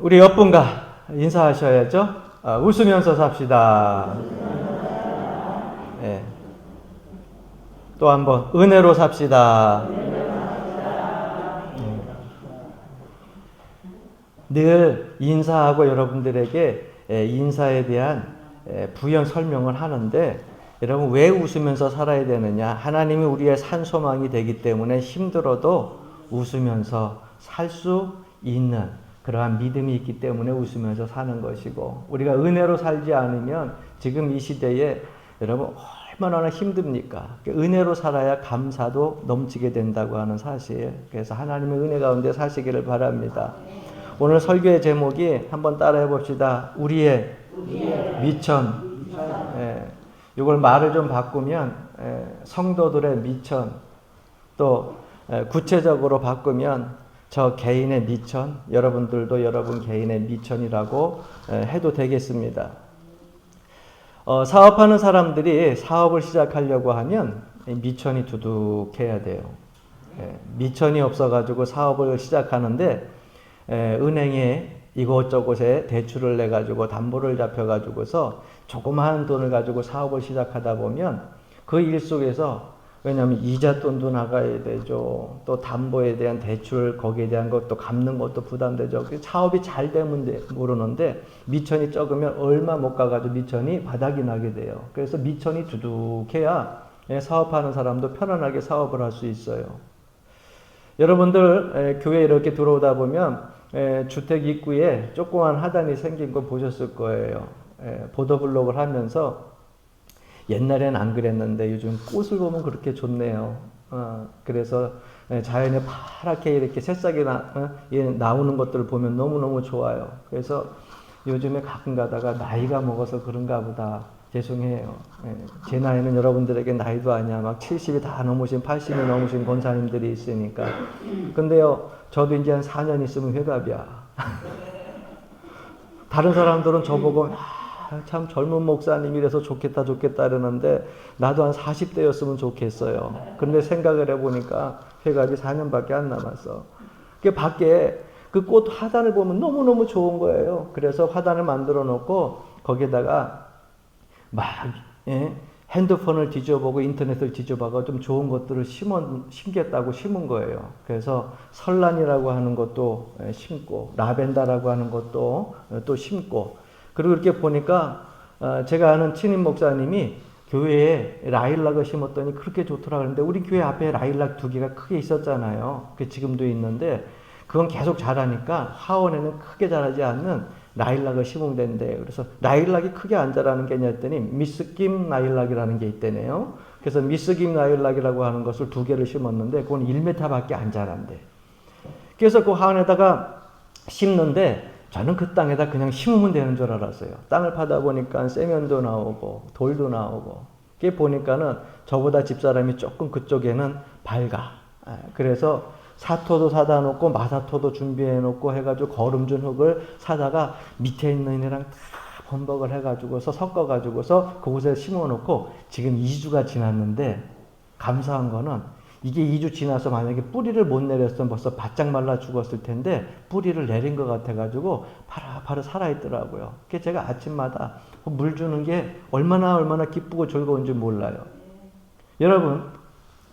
우리 옆분과 인사하셔야죠. 웃으면서 삽시다. 예. 또 한번 은혜로 삽시다. 늘 인사하고 여러분들에게 인사에 대한 부연 설명을 하는데, 여러분 왜 웃으면서 살아야 되느냐? 하나님이 우리의 산소망이 되기 때문에 힘들어도 웃으면서 살 수 있는 그러한 믿음이 있기 때문에 웃으면서 사는 것이고, 우리가 은혜로 살지 않으면 지금 이 시대에 여러분 얼마나 힘듭니까? 은혜로 살아야 감사도 넘치게 된다고 하는 사실. 그래서 하나님의 은혜 가운데 사시기를 바랍니다. 오늘 설교의 제목이 한번 따라해 봅시다. 우리의 미천. 이걸 말을 좀 바꾸면 성도들의 미천, 또 구체적으로 바꾸면 저 개인의 미천, 여러분들도 여러분 개인의 미천이라고 해도 되겠습니다. 사업하는 사람들이 사업을 시작하려고 하면 미천이 두둑해야 돼요. 미천이 없어가지고 사업을 시작하는데 은행에 이곳저곳에 대출을 내가지고 담보를 잡혀가지고서 조그마한 돈을 가지고 사업을 시작하다 보면 그 일 속에서, 왜냐하면 이자돈도 나가야 되죠. 또 담보에 대한 대출, 거기에 대한 것도 갚는 것도 부담되죠. 사업이 잘 되면 모르는데 미천이 적으면 얼마 못 가가지고 미천이 바닥이 나게 돼요. 그래서 미천이 두둑해야 사업하는 사람도 편안하게 사업을 할 수 있어요. 여러분들 교회 이렇게 들어오다 보면 주택 입구에 조그만 하단이 생긴 거 보셨을 거예요. 보도블록을 하면서 옛날엔 안 그랬는데 요즘 꽃을 보면 그렇게 좋네요. 그래서 자연에 파랗게 이렇게 새싹이 나오는 것들을 보면 너무너무 좋아요. 그래서 요즘에 가끔 가다가 나이가 먹어서 그런가 보다. 죄송해요. 제 나이는 여러분들에게 나이도 아니야. 막 70이 다 넘으신, 80이 넘으신 권사님들이 있으니까. 근데요, 저도 이제 한 4년 있으면 회갑이야. 다른 사람들은 저보고 참 젊은 목사님이라서 좋겠다 이러는데 나도 한 40대였으면 좋겠어요. 그런데 생각을 해보니까 회갑이 4년밖에 안 남았어. 그 밖에 그 꽃 화단을 보면 너무너무 좋은 거예요. 그래서 화단을 만들어 놓고 거기에다가 막 핸드폰을 뒤져보고 인터넷을 뒤져봐가 좀 좋은 것들을 심겠다고 심은 거예요. 그래서 설란이라고 하는 것도 심고, 라벤더라고 하는 것도 또 심고, 그리고 이렇게 보니까 제가 아는 친인 목사님이 교회에 라일락을 심었더니 그렇게 좋더라 그러는데, 우리 교회 앞에 라일락 2개가 크게 있었잖아요. 그 지금도 있는데 그건 계속 자라니까 화원에는 크게 자라지 않는 라일락을 심으면 된대요. 그래서 라일락이 크게 안 자라는 게 있냐더니 미스김 라일락이라는 게 있대네요. 그래서 미스김 라일락이라고 하는 것을 2개를 심었는데 그건 1m밖에 안 자란대. 그래서 그 화원에다가 심는데 저는 그 땅에다 그냥 심으면 되는 줄 알았어요. 땅을 파다 보니까 세면도 나오고 돌도 나오고, 그게 보니까는 저보다 집사람이 조금 그쪽에는 밝아. 그래서 사토도 사다 놓고 마사토도 준비해 놓고 해가지고 거름준 흙을 사다가 밑에 있는 애랑 다 번복을 해가지고서 섞어가지고서 그곳에 심어 놓고 지금 2주가 지났는데, 감사한 거는 이게 2주 지나서 만약에 뿌리를 못 내렸으면 벌써 바짝 말라 죽었을 텐데 뿌리를 내린 것 같아가지고 바로 살아있더라고요. 그게 제가 아침마다 물 주는 게 얼마나 기쁘고 즐거운지 몰라요. 여러분,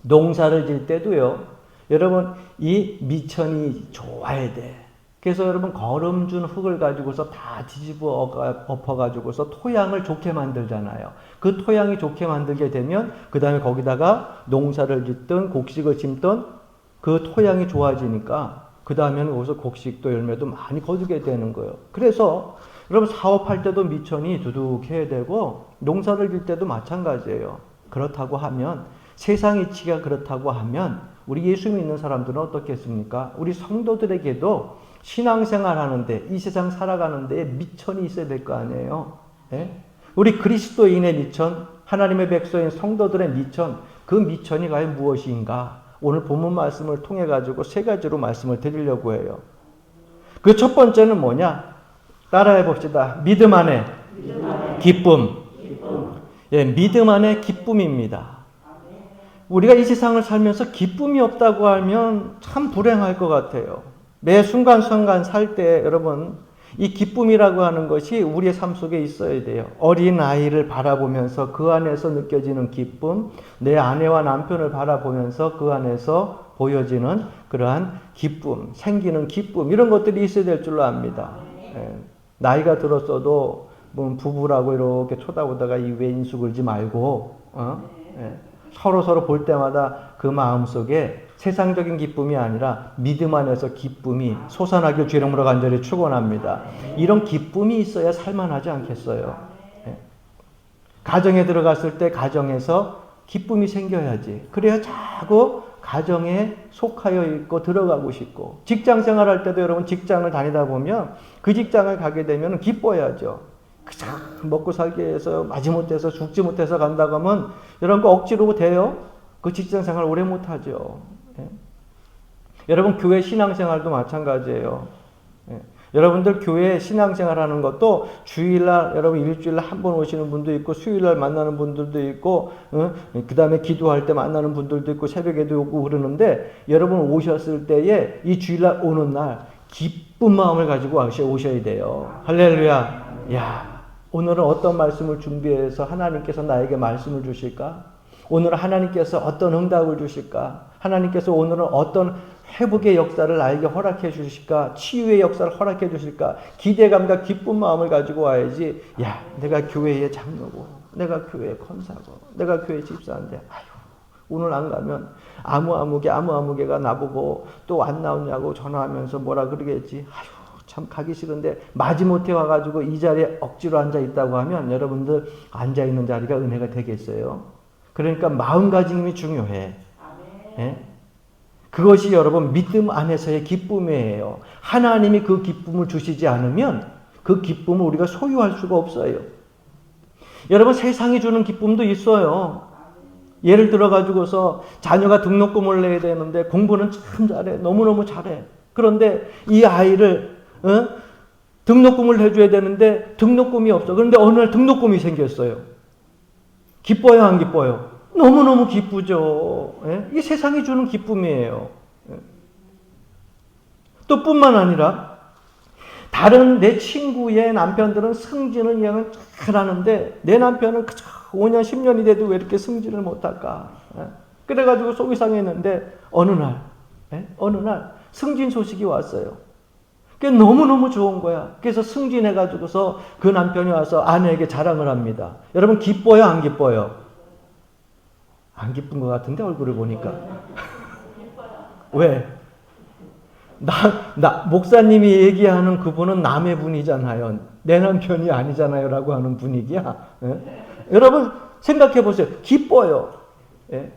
농사를 질 때도요, 여러분 이 미천이 좋아야 돼. 그래서 여러분 거름준 흙을 가지고서 다 뒤집어 엎어가지고서 토양을 좋게 만들잖아요. 그 토양이 좋게 만들게 되면 그 다음에 거기다가 농사를 짓든 곡식을 심든 그 토양이 좋아지니까 그 다음에는 거기서 곡식도 열매도 많이 거두게 되는 거예요. 그래서 여러분 사업할 때도 미천이 두둑해야 되고 농사를 질 때도 마찬가지예요. 그렇다고 하면, 세상 이치가 그렇다고 하면 우리 예수 믿는 사람들은 어떻겠습니까? 우리 성도들에게도 신앙생활 하는데, 이 세상 살아가는 데 미천이 있어야 될 거 아니에요. 우리 그리스도인의 미천, 하나님의 백성인 성도들의 미천, 그 미천이 과연 무엇인가? 오늘 본문 말씀을 통해 가지고 3가지로 말씀을 드리려고 해요. 그 첫 번째는 뭐냐? 따라해 봅시다. 믿음 안에 기쁨. 믿음 안에 기쁨입니다. 우리가 이 세상을 살면서 기쁨이 없다고 하면 참 불행할 것 같아요. 매 순간순간 살 때 여러분 이 기쁨이라고 하는 것이 우리의 삶 속에 있어야 돼요. 어린 아이를 바라보면서 그 안에서 느껴지는 기쁨, 내 아내와 남편을 바라보면서 그 안에서 보여지는 그러한 기쁨, 생기는 기쁨, 이런 것들이 있어야 될 줄로 압니다. 예. 나이가 들었어도 뭐 부부라고 이렇게 쳐다보다가 이 왼수 굴지 말고 예. 서로 볼 때마다 그 마음속에 세상적인 기쁨이 아니라 믿음 안에서 기쁨이 솟아나길 주 이름으로 간절히 축원합니다. 이런 기쁨이 있어야 살만하지 않겠어요? 예. 가정에 들어갔을 때 가정에서 기쁨이 생겨야지. 그래야 자꾸 가정에 속하여 있고 들어가고 싶고, 직장 생활할 때도 여러분 직장을 다니다 보면 그 직장을 가게 되면 기뻐야죠. 그저 먹고 살기 위해서 마지못해서 죽지 못해서 간다고 하면 여러분 그 억지로 돼요? 그 직장 생활 오래 못하죠. 예? 여러분 교회 신앙생활도 마찬가지예요. 예? 여러분들 교회 신앙생활 하는 것도 주일날 여러분 일주일에 한 번 오시는 분도 있고 수요일날 만나는 분들도 있고 그 다음에 기도할 때 만나는 분들도 있고 새벽에도 오고 그러는데 여러분 오셨을 때에 이 주일날 오는 날 기쁜 마음을 가지고 오셔야 돼요. 할렐루야. 야, 오늘은 어떤 말씀을 준비해서 하나님께서 나에게 말씀을 주실까? 오늘은 하나님께서 어떤 응답을 주실까? 하나님께서 오늘은 어떤 회복의 역사를 나에게 허락해 주실까? 치유의 역사를 허락해 주실까? 기대감과 기쁜 마음을 가지고 와야지. 야, 내가 교회의 장로고, 내가 교회의 권사고, 내가 교회 집사인데, 아유, 오늘 안 가면 아무개가 나보고 또 안 나오냐고 전화하면서 뭐라 그러겠지. 아유, 참 가기 싫은데 마지못해 와가지고 이 자리에 억지로 앉아 있다고 하면 여러분들 앉아 있는 자리가 은혜가 되겠어요? 그러니까 마음가짐이 중요해. 예? 그것이 여러분 믿음 안에서의 기쁨이에요. 하나님이 그 기쁨을 주시지 않으면 그 기쁨을 우리가 소유할 수가 없어요. 여러분 세상이 주는 기쁨도 있어요. 예를 들어 가지고서 자녀가 등록금을 내야 되는데 공부는 참 잘해. 너무너무 잘해. 그런데 이 아이를 등록금을 내줘야 되는데 등록금이 없어. 그런데 어느 날 등록금이 생겼어요. 기뻐요, 안 기뻐요? 너무너무 기쁘죠. 예? 이게 세상이 주는 기쁨이에요. 예. 또 뿐만 아니라 다른 내 친구의 남편들은 승진을 그냥 잘하는데 내 남편은 그저 5년, 10년이 돼도 왜 이렇게 승진을 못할까? 예? 그래가지고 속이 상했는데 어느 날 승진 소식이 왔어요. 그게 너무너무 좋은 거야. 그래서 승진해가지고서 그 남편이 와서 아내에게 자랑을 합니다. 여러분 기뻐요, 안 기뻐요? 안 기쁜 것 같은데 얼굴을 보니까. 왜? 목사님이 얘기하는 그분은 남의 분이잖아요. 내 남편이 아니잖아요. 라고 하는 분위기야. 예? 여러분 생각해 보세요. 기뻐요. 예?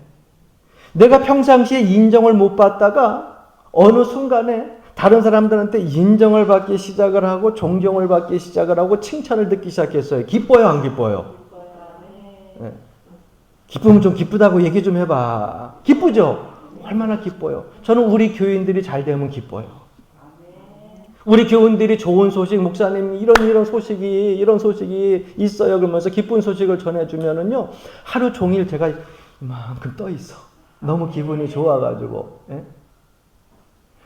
내가 평상시에 인정을 못 받다가 어느 순간에 다른 사람들한테 인정을 받기 시작을 하고 존경을 받기 시작을 하고 칭찬을 듣기 시작했어요. 기뻐요, 안 기뻐요? 예. 기쁘면 좀 기쁘다고 얘기 좀 해봐. 기쁘죠? 얼마나 기뻐요. 저는 우리 교인들이 잘 되면 기뻐요. 우리 교인들이 좋은 소식, 목사님 이런 소식이 있어요. 그러면서 기쁜 소식을 전해주면은요, 하루 종일 제가 이만큼 떠 있어. 너무 기분이 좋아가지고. 예?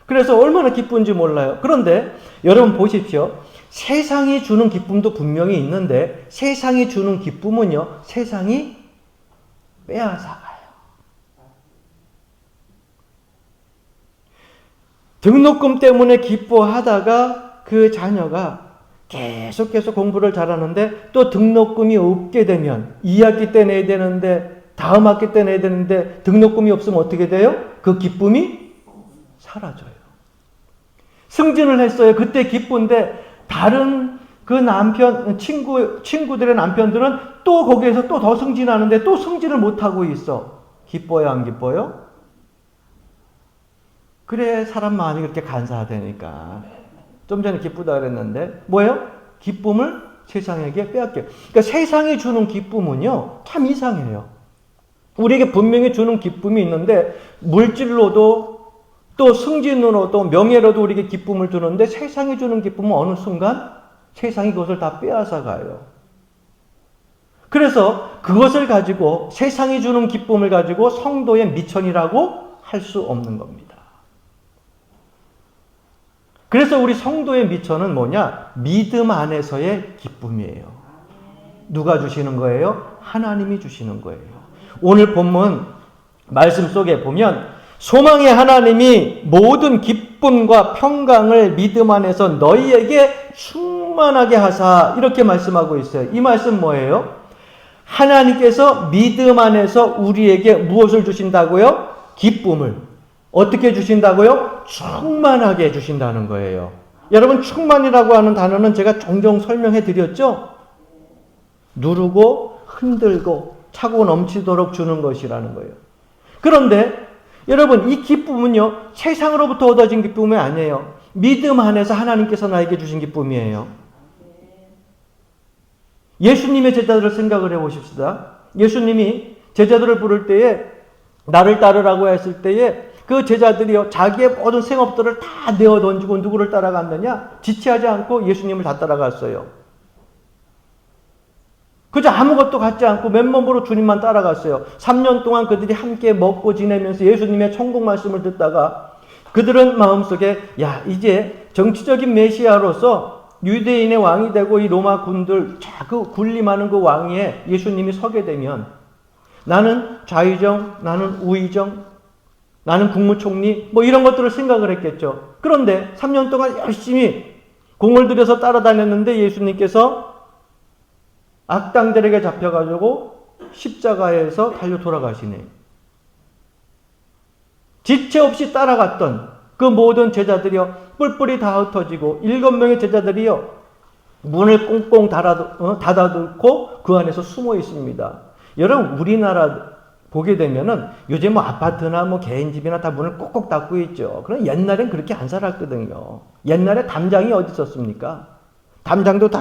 그래서 얼마나 기쁜지 몰라요. 그런데 여러분 보십시오. 세상이 주는 기쁨도 분명히 있는데 세상이 주는 기쁨은요, 세상이 빼앗아가요. 등록금 때문에 기뻐하다가 그 자녀가 계속 공부를 잘하는데 또 등록금이 없게 되면 2학기 때 내야 되는데 다음 학기 때 내야 되는데 등록금이 없으면 어떻게 돼요? 그 기쁨이 사라져요. 승진을 했어요. 그때 기쁜데 다른 그 친구들의 남편들은 또 거기에서 또 더 승진하는데 또 승진을 못하고 있어. 기뻐요, 안 기뻐요? 그래, 사람 마음이 그렇게 간사하다니까. 좀 전에 기쁘다 그랬는데, 뭐예요? 기쁨을 세상에게 빼앗겨요. 그러니까 세상이 주는 기쁨은요, 참 이상해요. 우리에게 분명히 주는 기쁨이 있는데, 물질로도 또 승진으로도 명예로도 우리에게 기쁨을 주는데 세상이 주는 기쁨은 어느 순간 세상이 그것을 다 빼앗아가요. 그래서 그것을 가지고 세상이 주는 기쁨을 가지고 성도의 미천이라고 할 수 없는 겁니다. 그래서 우리 성도의 미천은 뭐냐? 믿음 안에서의 기쁨이에요. 누가 주시는 거예요? 하나님이 주시는 거예요. 오늘 본문 말씀 속에 보면 소망의 하나님이 모든 기쁨과 평강을 믿음 안에서 너희에게 충만하게 하사 이렇게 말씀하고 있어요. 이 말씀 뭐예요? 하나님께서 믿음 안에서 우리에게 무엇을 주신다고요? 기쁨을. 어떻게 주신다고요? 충만하게 주신다는 거예요. 여러분, 충만이라고 하는 단어는 제가 종종 설명해 드렸죠? 누르고 흔들고 차고 넘치도록 주는 것이라는 거예요. 그런데 여러분, 이 기쁨은요, 세상으로부터 얻어진 기쁨이 아니에요. 믿음 안에서 하나님께서 나에게 주신 기쁨이에요. 예수님의 제자들을 생각을 해보십시다. 예수님이 제자들을 부를 때에 나를 따르라고 했을 때에 그 제자들이요, 자기의 모든 생업들을 다 내어 던지고 누구를 따라갔느냐? 지체하지 않고 예수님을 다 따라갔어요. 그저 아무것도 갖지 않고 맨몸으로 주님만 따라갔어요. 3년 동안 그들이 함께 먹고 지내면서 예수님의 천국 말씀을 듣다가 그들은 마음속에 야, 이제 정치적인 메시아로서 유대인의 왕이 되고 이 로마 군들 그 군림하는 그 왕위에 예수님이 서게 되면 나는 좌의정, 나는 우의정, 나는 국무총리 뭐 이런 것들을 생각을 했겠죠. 그런데 3년 동안 열심히 공을 들여서 따라다녔는데 예수님께서 악당들에게 잡혀가지고 십자가에서 달려 돌아가시네. 지체 없이 따라갔던 그 모든 제자들이요, 뿔뿔이 다 흩어지고 7명의 제자들이요, 문을 꽁꽁 닫아놓고 그 안에서 숨어 있습니다. 여러분, 우리나라 보게 되면은 요즘 뭐 아파트나 뭐 개인집이나 다 문을 꼭꼭 닫고 있죠. 그럼 옛날엔 그렇게 안 살았거든요. 옛날에 담장이 어디 있었습니까? 담장도 다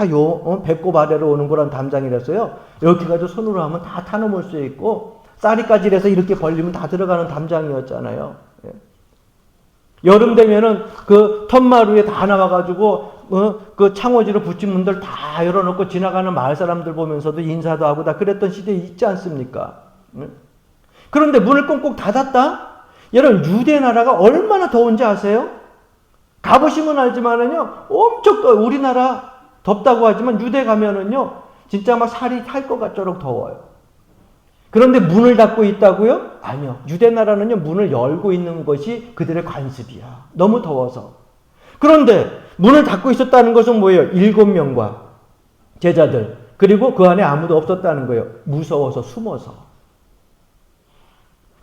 배꼽 아래로 오는 거란 담장이랬어요. 이렇게 가지고 손으로 하면 다 타넘을 수 있고 쌀이까지라서 이렇게 벌리면 다 들어가는 담장이었잖아요. 예. 여름 되면은 그 턴마루에 다 나와가지고 그 창호지로 붙인 문들 다 열어놓고 지나가는 마을 사람들 보면서도 인사도 하고 다 그랬던 시대에 있지 않습니까? 예. 그런데 문을 꽁꽁 닫았다? 여러분, 유대 나라가 얼마나 더운지 아세요? 가보시면 알지만은요, 엄청 우리나라 덥다고 하지만 유대 가면은요, 진짜 막 살이 탈 것 같도록 더워요. 그런데 문을 닫고 있다고요? 아니요. 유대 나라는요, 문을 열고 있는 것이 그들의 관습이야. 너무 더워서. 그런데 문을 닫고 있었다는 것은 뭐예요? 7명과 제자들, 그리고 그 안에 아무도 없었다는 거예요. 무서워서 숨어서.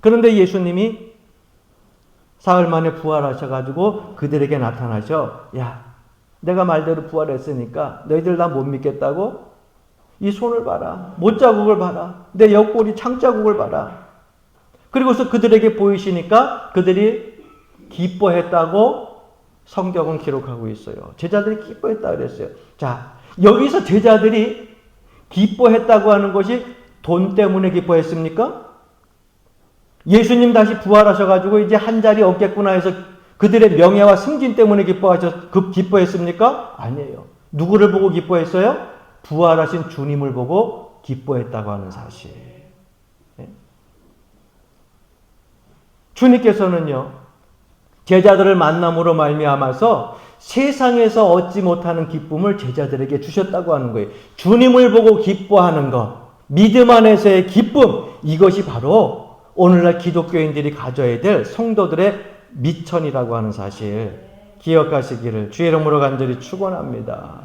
그런데 예수님이 사흘 만에 부활하셔가지고 그들에게 나타나셔. 야, 내가 말대로 부활했으니까 너희들 나 못 믿겠다고? 이 손을 봐라. 못자국을 봐라. 내 옆구리 창자국을 봐라. 그리고서 그들에게 보이시니까 그들이 기뻐했다고 성경은 기록하고 있어요. 제자들이 기뻐했다 그랬어요. 자, 여기서 제자들이 기뻐했다고 하는 것이 돈 때문에 기뻐했습니까? 예수님 다시 부활하셔가지고 이제 한 자리 얻겠구나 해서 그들의 명예와 승진 때문에 기뻐했습니까? 아니에요. 누구를 보고 기뻐했어요? 부활하신 주님을 보고 기뻐했다고 하는 사실. 주님께서는요, 제자들을 만남으로 말미암아서 세상에서 얻지 못하는 기쁨을 제자들에게 주셨다고 하는 거예요. 주님을 보고 기뻐하는 것, 믿음 안에서의 기쁨, 이것이 바로 오늘날 기독교인들이 가져야 될 성도들의 미천이라고 하는 사실 기억하시기를 주의 이름으로 간절히 축원합니다.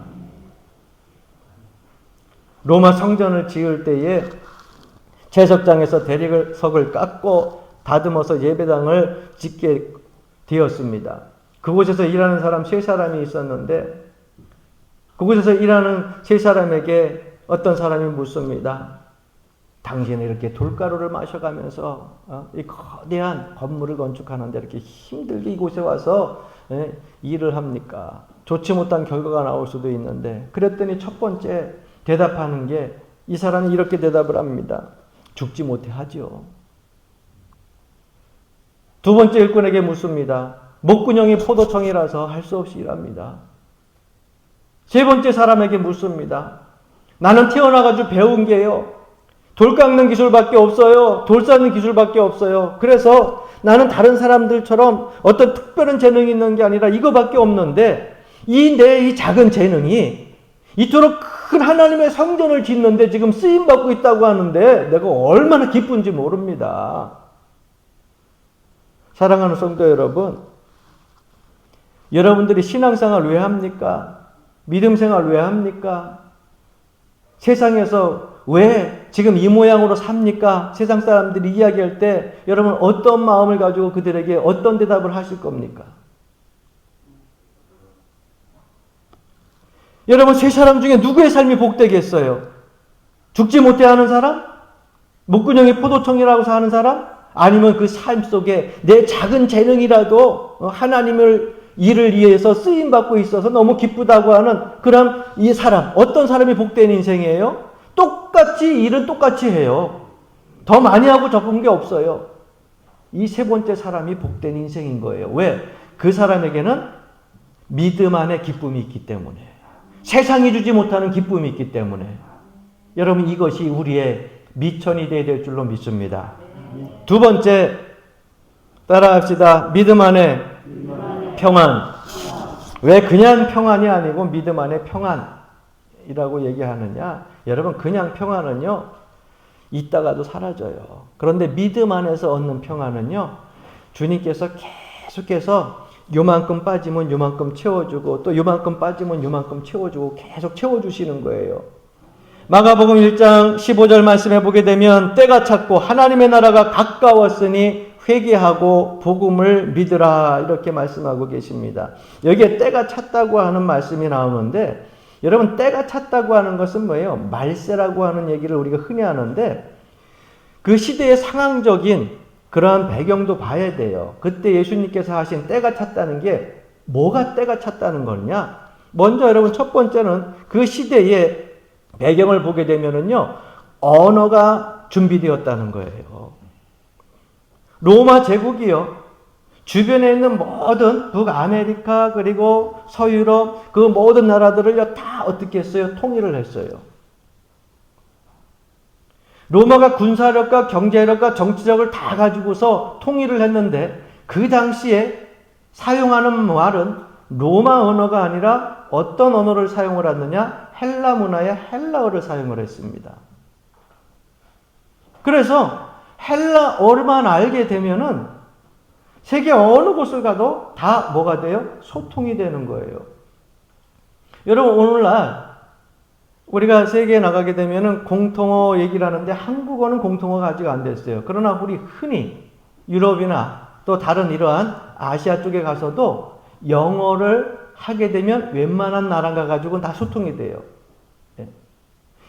로마 성전을 지을 때에 채석장에서 대리석을 깎고 다듬어서 예배당을 짓게 되었습니다. 그곳에서 일하는 사람 3사람이 있었는데 그곳에서 일하는 3사람에게 어떤 사람이 묻습니다. 당신은 이렇게 돌가루를 마셔가면서 이 거대한 건물을 건축하는데 이렇게 힘들게 이곳에 와서 일을 합니까? 좋지 못한 결과가 나올 수도 있는데, 그랬더니 첫 번째 대답하는 게 이 사람이 이렇게 대답을 합니다. 죽지 못해 하지요. 두 번째 일꾼에게 묻습니다. 목구멍이 포도청이라서 할 수 없이 일합니다. 세 번째 사람에게 묻습니다. 나는 태어나가지고 배운 게요, 돌 깎는 기술밖에 없어요. 돌 쌓는 기술밖에 없어요. 그래서 나는 다른 사람들처럼 어떤 특별한 재능이 있는 게 아니라 이거밖에 없는데 이 작은 재능이 이토록 큰 하나님의 성전을 짓는데 지금 쓰임받고 있다고 하는데 내가 얼마나 기쁜지 모릅니다. 사랑하는 성도 여러분, 여러분들이 신앙생활 왜 합니까? 믿음생활 왜 합니까? 세상에서 왜 지금 이 모양으로 삽니까? 세상 사람들이 이야기할 때 여러분 어떤 마음을 가지고 그들에게 어떤 대답을 하실 겁니까? 여러분 세 사람 중에 누구의 삶이 복되겠어요? 죽지 못해 하는 사람? 목구멍이 포도청이라고 사는 사람? 아니면 그 삶 속에 내 작은 재능이라도 하나님을 일을 위해서 쓰임받고 있어서 너무 기쁘다고 하는 그런 이 사람, 어떤 사람이 복된 인생이에요? 똑같이 일은 똑같이 해요. 더 많이 하고 적은 게 없어요. 이 세 번째 사람이 복된 인생인 거예요. 왜? 그 사람에게는 믿음 안에 기쁨이 있기 때문에. 세상이 주지 못하는 기쁨이 있기 때문에. 여러분 이것이 우리의 미천이 되어야 될 줄로 믿습니다. 두 번째 따라합시다. 믿음 안에 평안. 왜 그냥 평안이 아니고 믿음 안에 평안이라고 얘기하느냐? 여러분 그냥 평안은요 있다가도 사라져요. 그런데 믿음 안에서 얻는 평안은요 주님께서 계속해서 요만큼 빠지면 요만큼 채워주고 또 요만큼 빠지면 요만큼 채워주고 계속 채워주시는 거예요. 마가복음 1장 15절 말씀해 보게 되면 때가 찼고 하나님의 나라가 가까웠으니 회개하고 복음을 믿으라 이렇게 말씀하고 계십니다. 여기에 때가 찼다고 하는 말씀이 나오는데 여러분 때가 찼다고 하는 것은 뭐예요? 말세라고 하는 얘기를 우리가 흔히 하는데 그 시대의 상황적인 그러한 배경도 봐야 돼요. 그때 예수님께서 하신 때가 찼다는 게 뭐가 때가 찼다는 거냐? 먼저 여러분 첫 번째는 그 시대의 배경을 보게 되면은요 언어가 준비되었다는 거예요. 로마 제국이요 주변에 있는 모든 북아메리카 그리고 서유럽 그 모든 나라들을 다 어떻게 했어요? 통일을 했어요. 로마가 군사력과 경제력과 정치력을 다 가지고서 통일을 했는데 그 당시에 사용하는 말은 로마 언어가 아니라 어떤 언어를 사용을 했느냐? 헬라 문화의 헬라어를 사용을 했습니다. 그래서 헬라어만 알게 되면은 세계 어느 곳을 가도 다 뭐가 돼요? 소통이 되는 거예요. 여러분 오늘날 우리가 세계에 나가게 되면은 공통어 얘기를 하는데 한국어는 공통어가 아직 안 됐어요. 그러나 우리 흔히 유럽이나 또 다른 이러한 아시아 쪽에 가서도 영어를 하게 되면 웬만한 나라 가가지고 다 소통이 돼요.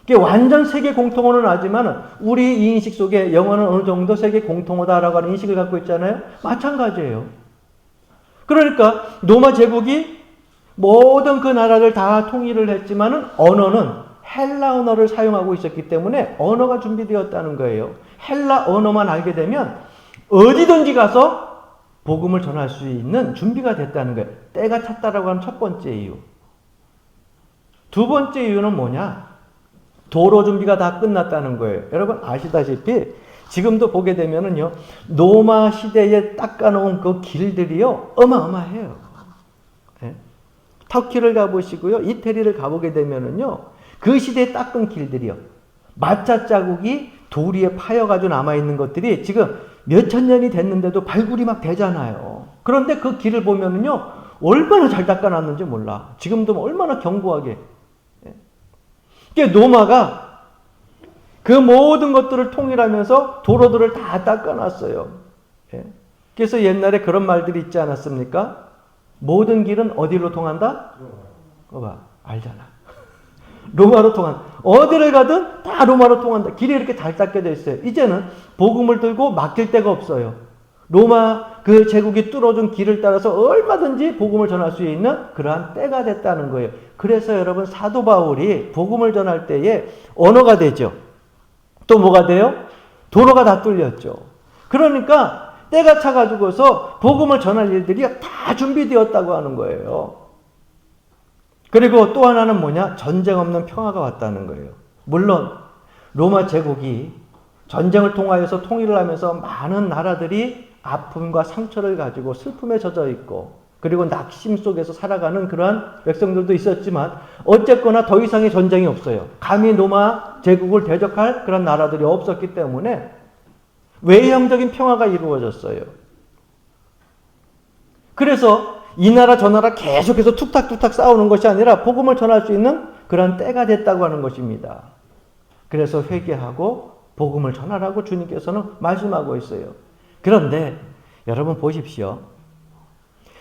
이게 완전 세계 공통어는 아니지만 우리 이 인식 속에 영어는 어느 정도 세계 공통어다라고 하는 인식을 갖고 있잖아요. 마찬가지예요. 그러니까 로마 제국이 모든 그 나라를 다 통일을 했지만은 언어는 헬라 언어를 사용하고 있었기 때문에 언어가 준비되었다는 거예요. 헬라 언어만 알게 되면 어디든지 가서 복음을 전할 수 있는 준비가 됐다는 거예요. 때가 찼다라고 하는 첫 번째 이유. 두 번째 이유는 뭐냐? 도로 준비가 다 끝났다는 거예요. 여러분 아시다시피 지금도 보게 되면은요 로마 시대에 닦아놓은 그 길들이요 어마어마해요. 네? 터키를 가보시고요 이태리를 가보게 되면은요 그 시대에 닦은 길들이요 마차 자국이 돌 위에 파여가지고 남아있는 것들이 지금 몇천 년이 됐는데도 발굴이 막 되잖아요. 그런데 그 길을 보면은요 얼마나 잘 닦아놨는지 몰라. 지금도 얼마나 견고하게. 로마가 그 모든 것들을 통일하면서 도로들을 다 닦아놨어요. 그래서 옛날에 그런 말들이 있지 않았습니까? 모든 길은 어디로 통한다? 봐, 알잖아. 로마로 통한다. 어디를 가든 다 로마로 통한다. 길이 이렇게 잘 닦게 돼 있어요. 이제는 복음을 들고 맡길 데가 없어요. 로마 그 제국이 뚫어준 길을 따라서 얼마든지 복음을 전할 수 있는 그러한 때가 됐다는 거예요. 그래서 여러분 사도 바울이 복음을 전할 때에 언어가 되죠. 또 뭐가 돼요? 도로가 다 뚫렸죠. 그러니까 때가 차가지고서 복음을 전할 일들이 다 준비되었다고 하는 거예요. 그리고 또 하나는 뭐냐? 전쟁 없는 평화가 왔다는 거예요. 물론 로마 제국이 전쟁을 통하여서 통일을 하면서 많은 나라들이 아픔과 상처를 가지고 슬픔에 젖어 있고 그리고 낙심 속에서 살아가는 그러한 백성들도 있었지만 어쨌거나 더 이상의 전쟁이 없어요. 감히 로마 제국을 대적할 그런 나라들이 없었기 때문에 외형적인 평화가 이루어졌어요. 그래서 이 나라 저 나라 계속해서 툭탁툭탁 싸우는 것이 아니라 복음을 전할 수 있는 그런 때가 됐다고 하는 것입니다. 그래서 회개하고 복음을 전하라고 주님께서는 말씀하고 있어요. 그런데 여러분 보십시오.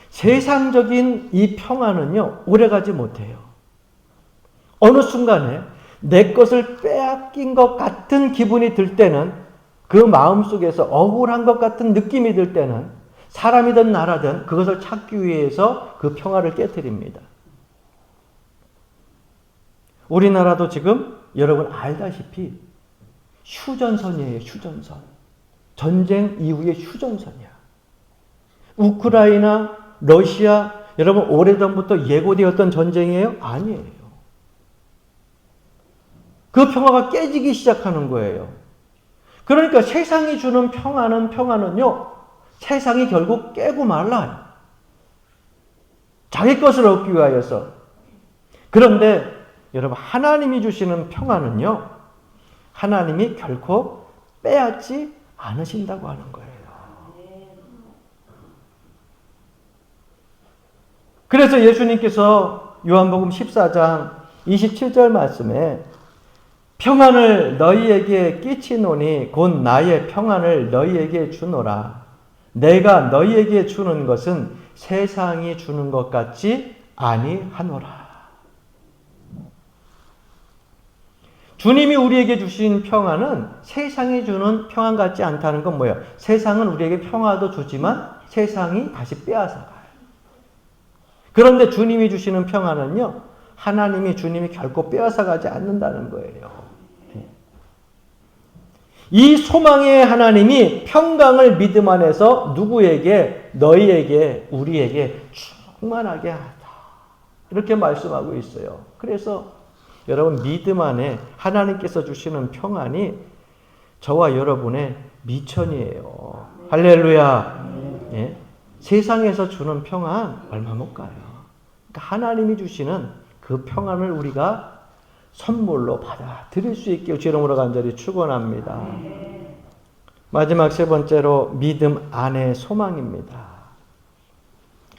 세상적인 이 평화는요, 오래가지 못해요. 어느 순간에 내 것을 빼앗긴 것 같은 기분이 들 때는 그 마음속에서 억울한 것 같은 느낌이 들 때는 사람이든 나라든 그것을 찾기 위해서 그 평화를 깨트립니다. 우리나라도 지금 여러분 알다시피 휴전선이에요. 휴전선. 전쟁 이후의 휴전선이야. 우크라이나, 러시아, 여러분 오래전부터 예고되었던 전쟁이에요? 아니에요. 그 평화가 깨지기 시작하는 거예요. 그러니까 세상이 주는 평화는요. 세상이 결국 깨고 말라요. 자기 것을 얻기 위하여서. 그런데 여러분 하나님이 주시는 평화는요. 하나님이 결코 빼앗지 않으신다고 하는 거예요. 그래서 예수님께서 요한복음 14장 27절 말씀에 평안을 너희에게 끼치노니 곧 나의 평안을 너희에게 주노라. 내가 너희에게 주는 것은 세상이 주는 것 같지 아니하노라. 주님이 우리에게 주신 평안은 세상이 주는 평안 같지 않다는 건 뭐예요? 세상은 우리에게 평화도 주지만 세상이 다시 빼앗아가요. 그런데 주님이 주시는 평안은요, 주님이 결코 빼앗아가지 않는다는 거예요. 이 소망의 하나님이 평강을 믿음 안에서 누구에게, 너희에게, 우리에게 충만하게 하다. 이렇게 말씀하고 있어요. 그래서 여러분 믿음 안에 하나님께서 주시는 평안이 저와 여러분의 미천이에요. 할렐루야. 예? 세상에서 주는 평안 얼마 못 가요. 그러니까 하나님이 주시는 그 평안을 우리가 선물로 받아들일 수 있게 주의 이름으로 간절히 축원합니다. 마지막 세 번째로 믿음 안의 소망입니다.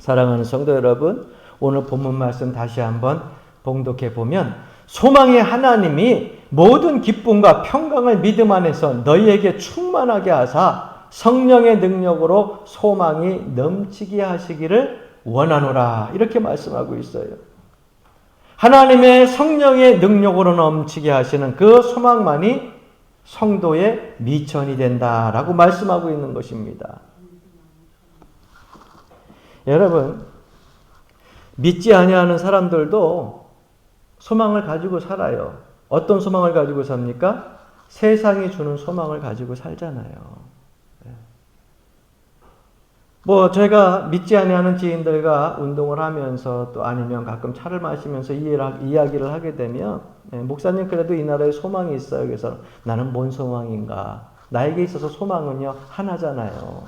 사랑하는 성도 여러분, 오늘 본문 말씀 다시 한번 봉독해 보면 소망의 하나님이 모든 기쁨과 평강을 믿음 안에서 너희에게 충만하게 하사 성령의 능력으로 소망이 넘치게 하시기를 원하노라. 이렇게 말씀하고 있어요. 하나님의 성령의 능력으로 넘치게 하시는 그 소망만이 성도의 미천이 된다라고 말씀하고 있는 것입니다. 여러분, 믿지 아니하는 사람들도 소망을 가지고 살아요. 어떤 소망을 가지고 삽니까? 세상이 주는 소망을 가지고 살잖아요. 제가 믿지 아니하는 지인들과 운동을 하면서 또 아니면 가끔 차를 마시면서 이야기를 하게 되면 목사님 그래도 이 나라에 소망이 있어요. 그래서 나는 뭔 소망인가? 나에게 있어서 소망은요 하나잖아요.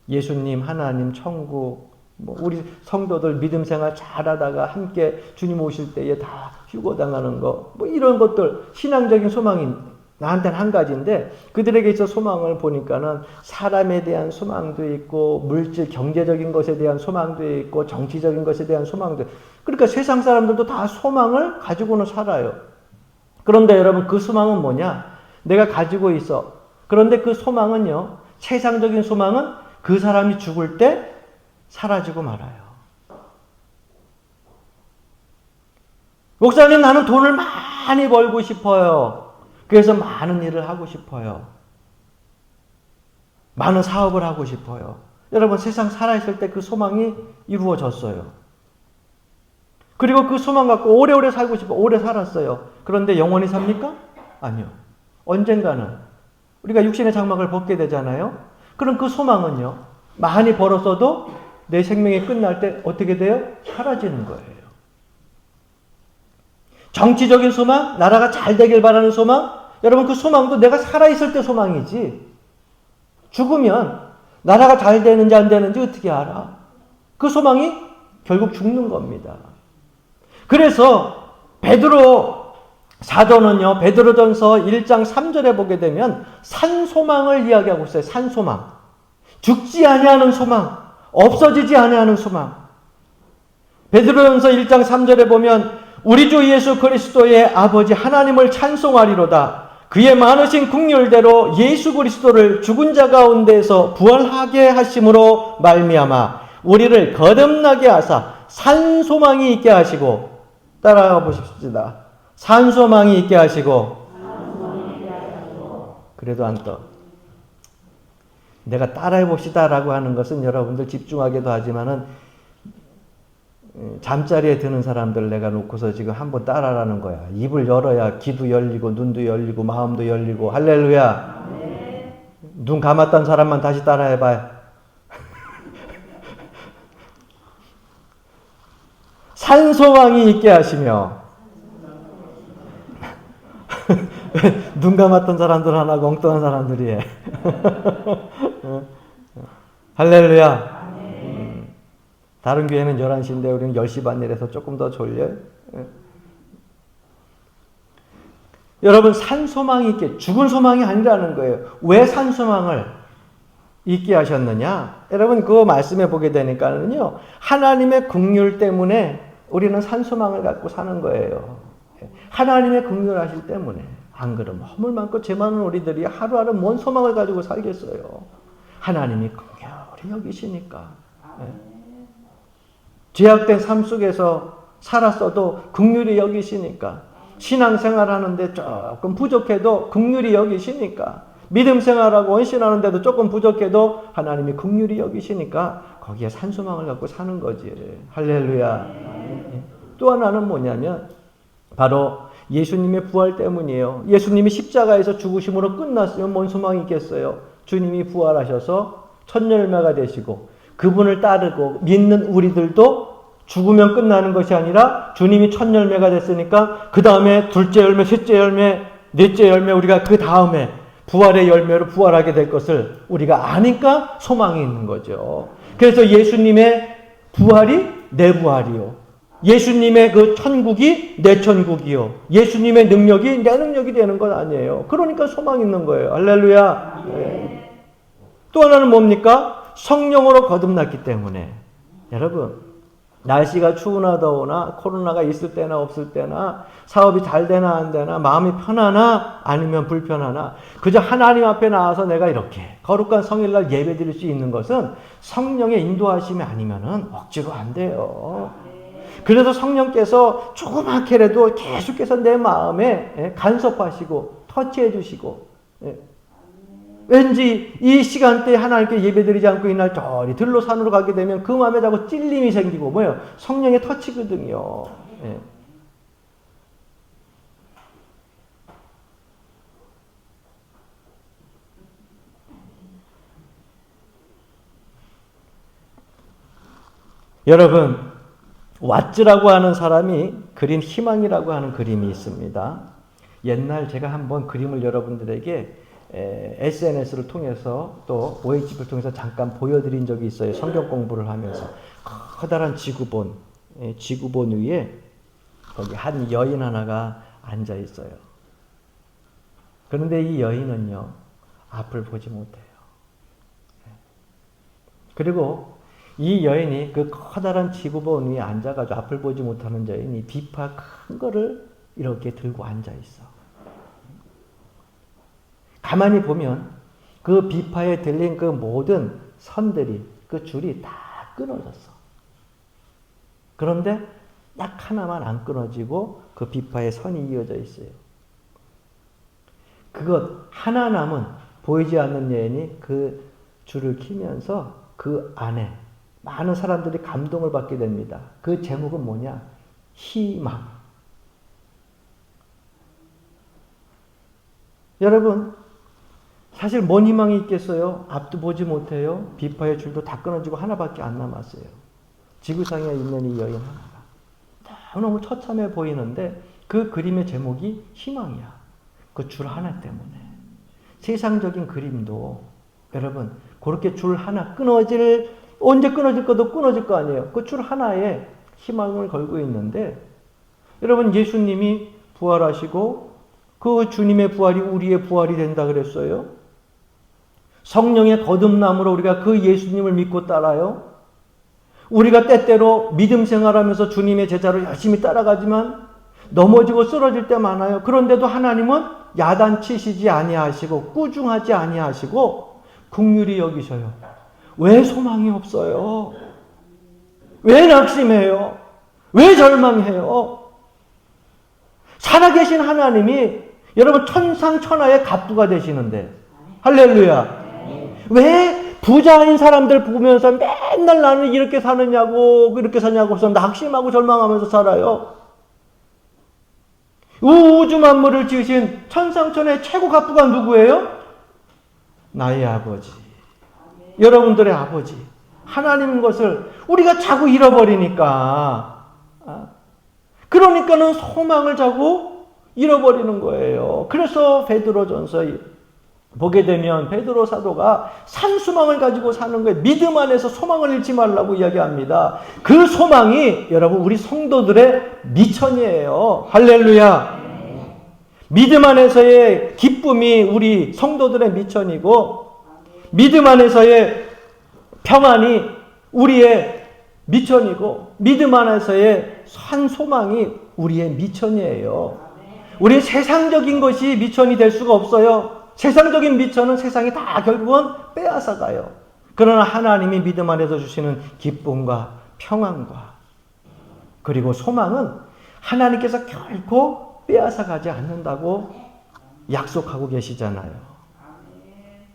예수님, 하나님, 천국, 우리 성도들 믿음 생활 잘하다가 함께 주님 오실 때에 다 휴거당하는 거, 이런 것들 신앙적인 소망이 나한테는 한 가지인데 그들에게 있어 소망을 보니까는 사람에 대한 소망도 있고 물질 경제적인 것에 대한 소망도 있고 정치적인 것에 대한 소망도 있고 그러니까 세상 사람들도 다 소망을 가지고는 살아요. 그런데 여러분 그 소망은 뭐냐? 내가 가지고 있어. 그런데 그 소망은요, 세상적인 소망은 그 사람이 죽을 때 사라지고 말아요. 목사님 나는 돈을 많이 벌고 싶어요. 그래서 많은 일을 하고 싶어요. 많은 사업을 하고 싶어요. 여러분 세상 살아있을 때 그 소망이 이루어졌어요. 그리고 그 소망 갖고 오래오래 살고 싶어. 오래 살았어요. 그런데 영원히 삽니까? 아니요. 언젠가는 우리가 육신의 장막을 벗게 되잖아요. 그럼 그 소망은요. 많이 벌었어도 내 생명이 끝날 때 어떻게 돼요? 사라지는 거예요. 정치적인 소망, 나라가 잘 되길 바라는 소망, 여러분 그 소망도 내가 살아있을 때 소망이지. 죽으면 나라가 잘 되는지 안 되는지 어떻게 알아? 그 소망이 결국 죽는 겁니다. 그래서 베드로 사도는요, 베드로전서 1장 3절에 보게 되면 산소망을 이야기하고 있어요. 산소망. 죽지 아니하는 소망, 없어지지 아니하는 소망. 베드로전서 1장 3절에 보면 우리 주 예수 그리스도의 아버지 하나님을 찬송하리로다. 그의 많으신 긍휼대로 예수 그리스도를 죽은 자 가운데서 부활하게 하심으로 말미암아 우리를 거듭나게 하사 산소망이 있게 하시고, 따라가 보십시다. 산소망이 있게 하시고. 그래도 안 떠. 내가 따라해 봅시다 라고 하는 것은 여러분들 집중하게도 하지만은 잠자리에 드는 사람들 내가 놓고서 지금 한번 따라라는 거야. 입을 열어야 귀도 열리고 눈도 열리고 마음도 열리고. 할렐루야. 네. 눈 감았던 사람만 다시 따라해봐요. 산소망이 있게 하시며. 눈 감았던 사람들 하나 엉뚱한 사람들이 해. 할렐루야. 다른 교회는 11시인데 우리는 10시 반이라서 조금 더 졸려요. 여러분 산소망이 있게, 죽은 소망이 아니라는 거예요. 왜 산소망을 있게 하셨느냐? 여러분 그 말씀에 보게 되니까는요, 하나님의 긍휼 때문에 우리는 산소망을 갖고 사는 거예요. 하나님의 긍휼하실 때문에. 안 그러면 허물 많고 죄 많은 우리들이 하루하루 뭔 소망을 가지고 살겠어요. 하나님이 긍휼히 여기시니까. 죄악된 삶 속에서 살았어도 긍휼히 여기시니까. 신앙생활 하는데 조금 부족해도 긍휼히 여기시니까. 믿음 생활하고 헌신하는데도 조금 부족해도 하나님이 긍휼히 여기시니까 거기에 산소망을 갖고 사는 거지. 할렐루야. 또 하나는 뭐냐면 바로 예수님의 부활 때문이에요. 예수님이 십자가에서 죽으심으로 끝났으면 뭔 소망이 있겠어요. 주님이 부활하셔서 첫 열매가 되시고 그분을 따르고 믿는 우리들도 죽으면 끝나는 것이 아니라 주님이 첫 열매가 됐으니까 그 다음에 둘째 열매, 셋째 열매, 넷째 열매, 우리가 그 다음에 부활의 열매로 부활하게 될 것을 우리가 아니까 소망이 있는 거죠. 그래서 예수님의 부활이 내 부활이요. 예수님의 그 천국이 내 천국이요. 예수님의 능력이 내 능력이 되는 건 아니에요. 그러니까 소망이 있는 거예요. 할렐루야. 네. 또 하나는 뭡니까? 성령으로 거듭났기 때문에. 여러분, 날씨가 추우나 더우나 코로나가 있을 때나 없을 때나 사업이 잘 되나 안 되나 마음이 편하나 아니면 불편하나 그저 하나님 앞에 나와서 내가 이렇게 거룩한 성일날 예배 드릴 수 있는 것은 성령의 인도하심이 아니면은 억지로 안 돼요. 그래서 성령께서 조그맣게라도 계속해서 내 마음에 간섭하시고 터치해 주시고, 왠지 이 시간대에 하나님께 예배드리지 않고 이날 저리 들로 산으로 가게 되면 그 마음에 자꾸 찔림이 생기고 뭐예요? 성령의 터치거든요. 여러분, 왓츠라고 하는 사람이 그린 희망이라고 하는 그림이 있습니다. 옛날 제가 한번 그림을 여러분들에게 SNS를 통해서 또 OH를 통해서 잠깐 보여드린 적이 있어요. 성경 공부를 하면서. 커다란 지구본 위에 거기 한 여인 하나가 앉아 있어요. 그런데 이 여인은요, 앞을 보지 못해요. 그리고 이 여인이 그 커다란 지구본 위에 앉아가지고 앞을 보지 못하는 여인이 비파 큰 거를 이렇게 들고 앉아 있어. 가만히 보면 그 비파에 들린 그 모든 선들이, 그 줄이 다 끊어졌어. 그런데 딱 하나만 안 끊어지고 그 비파에 선이 이어져 있어요. 그것 하나 남은 보이지 않는 여인이 그 줄을 키면서 그 안에 많은 사람들이 감동을 받게 됩니다. 그 제목은 뭐냐? 희망. 여러분, 사실 뭔 희망이 있겠어요? 앞도 보지 못해요. 비파의 줄도 다 끊어지고 하나밖에 안 남았어요. 지구상에 있는 이 여인 하나가. 너무 처참해 보이는데 그 그림의 제목이 희망이야. 그 줄 하나 때문에. 세상적인 그림도 여러분 그렇게 줄 하나 언제 끊어질 것도 끊어질 거 아니에요. 그 줄 하나에 희망을 걸고 있는데 여러분 예수님이 부활하시고 그 주님의 부활이 우리의 부활이 된다 그랬어요. 성령의 거듭남으로 우리가 그 예수님을 믿고 따라요. 우리가 때때로 믿음 생활하면서 주님의 제자를 열심히 따라가지만 넘어지고 쓰러질 때 많아요. 그런데도 하나님은 야단치시지 아니하시고 꾸중하지 아니하시고 긍휼히 여기셔요. 왜 소망이 없어요? 왜 낙심해요? 왜 절망해요? 살아계신 하나님이 여러분 천상천하의 갑부가 되시는데 할렐루야. 왜 부자인 사람들 보면서 맨날 나는 이렇게 사느냐고 그렇게 사냐고 해서 낙심하고 절망하면서 살아요? 우주 만물을 지으신 천상천하의 최고 갑부가 누구예요? 나의 아버지. 여러분들의 아버지. 하나님인 것을 우리가 자꾸 잃어버리니까. 그러니까는 소망을 자꾸 잃어버리는 거예요. 그래서 베드로전서 보게 되면 베드로 사도가 산소망을 가지고 사는 거예요. 믿음 안에서 소망을 잃지 말라고 이야기합니다. 그 소망이 여러분 우리 성도들의 미천이에요. 할렐루야. 믿음 안에서의 기쁨이 우리 성도들의 미천이고 믿음 안에서의 평안이 우리의 미천이고 믿음 안에서의 산 소망이 우리의 미천이에요. 우리 세상적인 것이 미천이 될 수가 없어요. 세상적인 미천은 세상이 다 결국은 빼앗아가요. 그러나 하나님이 믿음 안에서 주시는 기쁨과 평안과 그리고 소망은 하나님께서 결코 빼앗아가지 않는다고 약속하고 계시잖아요.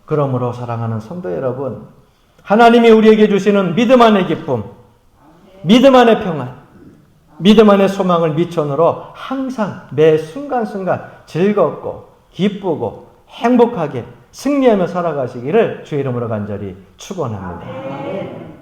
그러므로 사랑하는 성도 여러분, 하나님이 우리에게 주시는 믿음 안의 기쁨, 믿음 안의 평안, 믿음 안의 소망을 미천으로 항상 매 순간순간 즐겁고 기쁘고 행복하게 승리하며 살아가시기를 주의 이름으로 간절히 축원합니다.